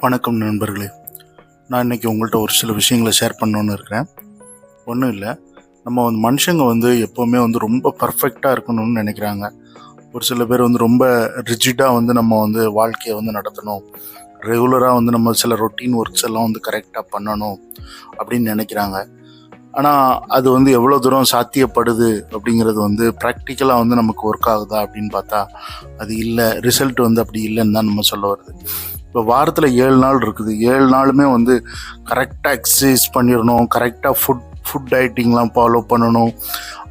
வணக்கம் நண்பர்களே. நான் இன்றைக்கி உங்கள்கிட்ட ஒரு சில விஷயங்களை ஷேர் பண்ணணுன்னு இருக்கிறேன். ஒன்றும் இல்லை, நம்ம மனுஷங்க எப்போவுமே ரொம்ப பர்ஃபெக்டாக இருக்கணும்னு நினைக்கிறாங்க. ஒரு சில பேர் ரொம்ப ரிஜிடாக நம்ம வாழ்க்கையை நடத்தணும், ரெகுலராக நம்ம சில ரொட்டீன் ஒர்க்ஸ் எல்லாம் கரெக்டாக பண்ணணும் அப்படின்னு நினைக்கிறாங்க. ஆனால் அது எவ்வளோ தூரம் சாத்தியப்படுது அப்படிங்கிறது ப்ராக்டிக்கலாக நமக்கு ஒர்க் ஆகுதா அப்படின்னு பார்த்தா அது இல்லை. ரிசல்ட் அப்படி இல்லைன்னு தான் நம்ம சொல்ல வருது. இப்போ வாரத்தில் 7 நாள் இருக்குது. 7 நாளுமே கரெக்டாக எக்ஸசைஸ் பண்ணிடணும், கரெக்டாக ஃபுட் டயட்டிங்லாம் ஃபாலோ பண்ணணும்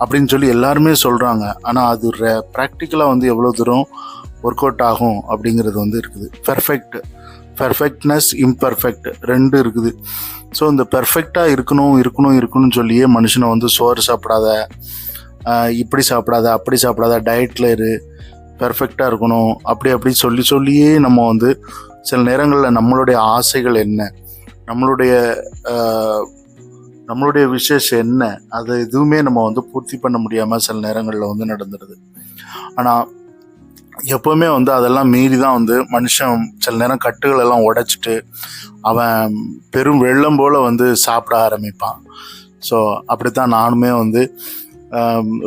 அப்படின்னு சொல்லி எல்லாருமே சொல்கிறாங்க. ஆனால் அது ப்ராக்டிக்கலாக எவ்வளோ தூரம் ஒர்க் அவுட் ஆகும் அப்படிங்கிறது இருக்குது. பெர்ஃபெக்ட்னஸ், இம்பர்ஃபெக்ட் ரெண்டு இருக்குது. ஸோ இந்த பெர்ஃபெக்டாக இருக்கணும்னு சொல்லியே மனுஷனை சோறு சாப்பிடாத, இப்படி சாப்பிடாத, அப்படி சாப்பிடாத, டயட்டில் இரு, பெர்ஃபெக்டாக இருக்கணும் அப்படி சொல்லியே நம்ம சில நேரங்களில் நம்மளுடைய ஆசைகள் என்ன, நம்மளுடைய விசேஷம் என்ன, அது எதுவுமே நம்ம பூர்த்தி பண்ண முடியாமல் சில நேரங்களில் நடந்துடுது. ஆனால் எப்போவுமே அதெல்லாம் மீறி தான் மனுஷன் சில நேரம் கட்டுகள் எல்லாம் உடைச்சிட்டு அவன் பெரும் வெள்ளம் போல் சாப்பிட ஆரம்பிப்பான். ஸோ அப்படித்தான் நானுமே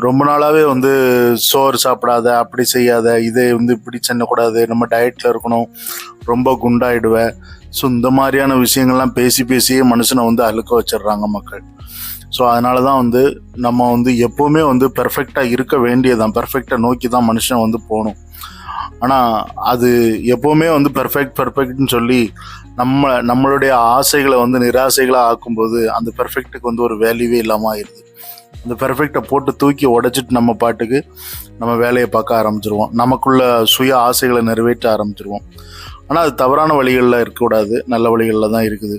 ரொம்ப நாளாகவே சோறு சாப்பிடாத, அப்படி செய்யாத, இதை இப்படி சென்னக்கூடாது, நம்ம டயட்டில் இருக்கணும், ரொம்ப குண்டாயிடுவேன். ஸோ இந்த மாதிரியான விஷயங்கள்லாம் பேசியே மனுஷனை அழுக்க வச்சிடுறாங்க மக்கள். ஸோ அதனால தான் நம்ம எப்போவுமே பெர்ஃபெக்டாக இருக்க வேண்டியதான், பெர்ஃபெக்டாக நோக்கி தான் மனுஷன் போகணும். ஆனால் அது எப்போவுமே பெர்ஃபெக்ட்னு சொல்லி நம்மளுடைய ஆசைகளை நிராசைகளாக ஆக்கும்போது அந்த பெர்ஃபெக்ட்டுக்கு ஒரு வேல்யூவே இல்லாமல் ஆயிடுது. அந்த பெர்ஃபெக்டை போட்டு தூக்கி உடைச்சிட்டு நம்ம பாட்டுக்கு நம்ம வேலையை பார்க்க ஆரம்பிச்சிருவோம், நமக்குள்ள சுய ஆசைகளை நிறைவேற்ற ஆரம்பிச்சிருவோம். ஆனால் அது தவறான வழிகளில் இருக்கக்கூடாது, நல்ல வழிகளில் தான் இருக்குது.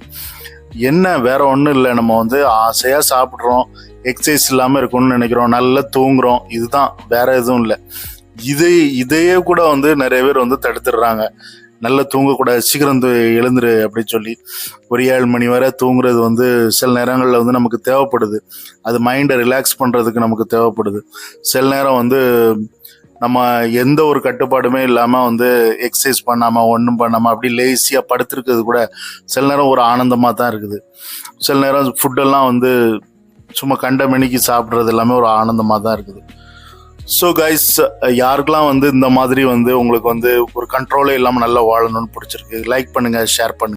என்ன வேற ஒன்றும் இல்லை, நம்ம ஆசையாக சாப்பிட்றோம், எக்ஸசைஸ் இல்லாமல் இருக்கணும்னு நினைக்கிறோம், நல்லா தூங்குறோம், இதுதான், வேற எதுவும் இல்லை. இதையே கூட நிறைய பேர் தடுத்துடுறாங்க. நல்லா தூங்கக்கூடாது, சீக்கிரம் எழுந்துரு அப்படின்னு சொல்லி ஒரு 7 மணி வரை தூங்குறது சில நேரங்களில் நமக்கு தேவைப்படுது. அது மைண்டை ரிலாக்ஸ் பண்ணுறதுக்கு நமக்கு தேவைப்படுது. சில நேரம் நம்ம எந்த ஒரு கட்டுப்பாடுமே இல்லாமல் எக்ஸசைஸ் பண்ணாமல் ஒன்றும் பண்ணாமல் அப்படி லேசியாக படுத்துருக்கிறது கூட சில நேரம் ஒரு ஆனந்தமாக தான் இருக்குது. சில நேரம் ஃபுட்டெல்லாம் சும்மா கண்ட மணிக்கு சாப்பிட்றது எல்லாமே ஒரு ஆனந்தமாக தான் இருக்குது. ஸோ கைஸ், யாருக்கெல்லாம் இந்த மாதிரி உங்களுக்கு ஒரு கண்ட்ரோலே இல்லாமல் நல்லா வாழணும்னு பிடிச்சிருக்கு, லைக் பண்ணுங்கள், ஷேர் பண்ணுங்கள்.